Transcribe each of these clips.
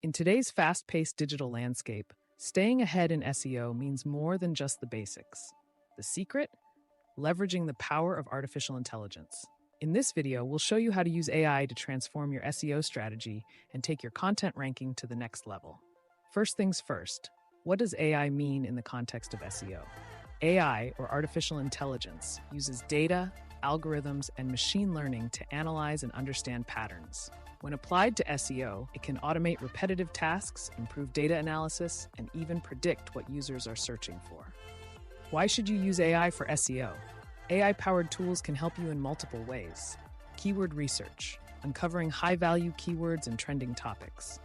In today's fast-paced digital landscape, staying ahead in SEO means more than just the basics. The secret? Leveraging the power of artificial intelligence. In this video, we'll show you how to use AI to transform your SEO strategy and take your content ranking to the next level. First things first, what does AI mean in the context of SEO? AI, or artificial intelligence, uses data, algorithms, and machine learning to analyze and understand patterns. When applied to SEO, it can automate repetitive tasks, improve data analysis, and even predict what users are searching for. Why should you use AI for SEO? AI-powered tools can help you in multiple ways. Keyword research, uncovering high-value keywords and trending topics.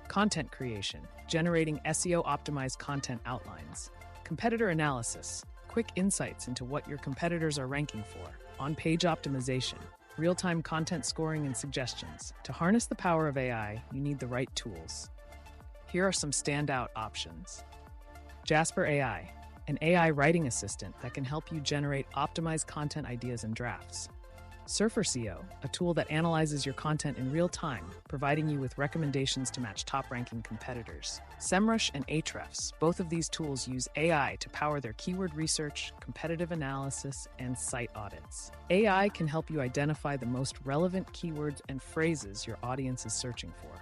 Content creation, generating SEO-optimized content outlines. Competitor analysis, quick insights into what your competitors are ranking for. On-page optimization, real-time content scoring and suggestions. To harness the power of AI, you need the right tools. Here are some standout options. Jasper AI, an AI writing assistant that can help you generate optimized content ideas and drafts. Surfer SEO, a tool that analyzes your content in real time, providing you with recommendations to match top-ranking competitors. SEMrush and Ahrefs, both of these tools use AI to power their keyword research, competitive analysis, and site audits. AI can help you identify the most relevant keywords and phrases your audience is searching for.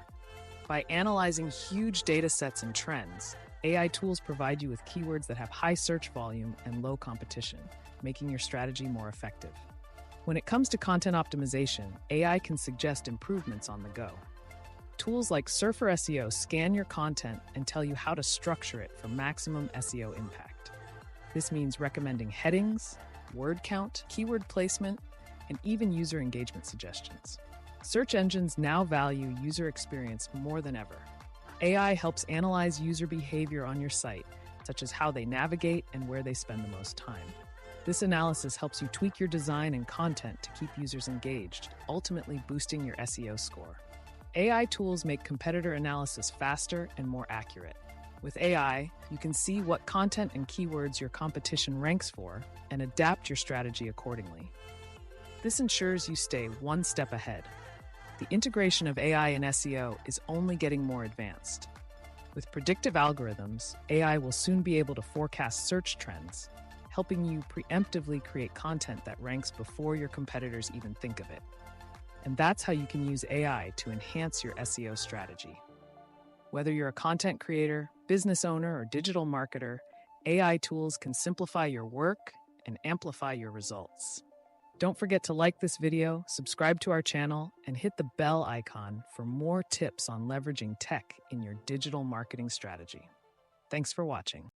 By analyzing huge data sets and trends, AI tools provide you with keywords that have high search volume and low competition, making your strategy more effective. When it comes to content optimization, AI can suggest improvements on the go. Tools like Surfer SEO scan your content and tell you how to structure it for maximum SEO impact. This means recommending headings, word count, keyword placement, and even user engagement suggestions. Search engines now value user experience more than ever. AI helps analyze user behavior on your site, such as how they navigate and where they spend the most time. This analysis helps you tweak your design and content to keep users engaged, ultimately boosting your SEO score. AI tools make competitor analysis faster and more accurate. With AI, you can see what content and keywords your competition ranks for and adapt your strategy accordingly. This ensures you stay one step ahead. The integration of AI in SEO is only getting more advanced. With predictive algorithms, AI will soon be able to forecast search trends, helping you preemptively create content that ranks before your competitors even think of it. And that's how you can use AI to enhance your SEO strategy. Whether you're a content creator, business owner, or digital marketer, AI tools can simplify your work and amplify your results. Don't forget to like this video, subscribe to our channel, and hit the bell icon for more tips on leveraging tech in your digital marketing strategy. Thanks for watching.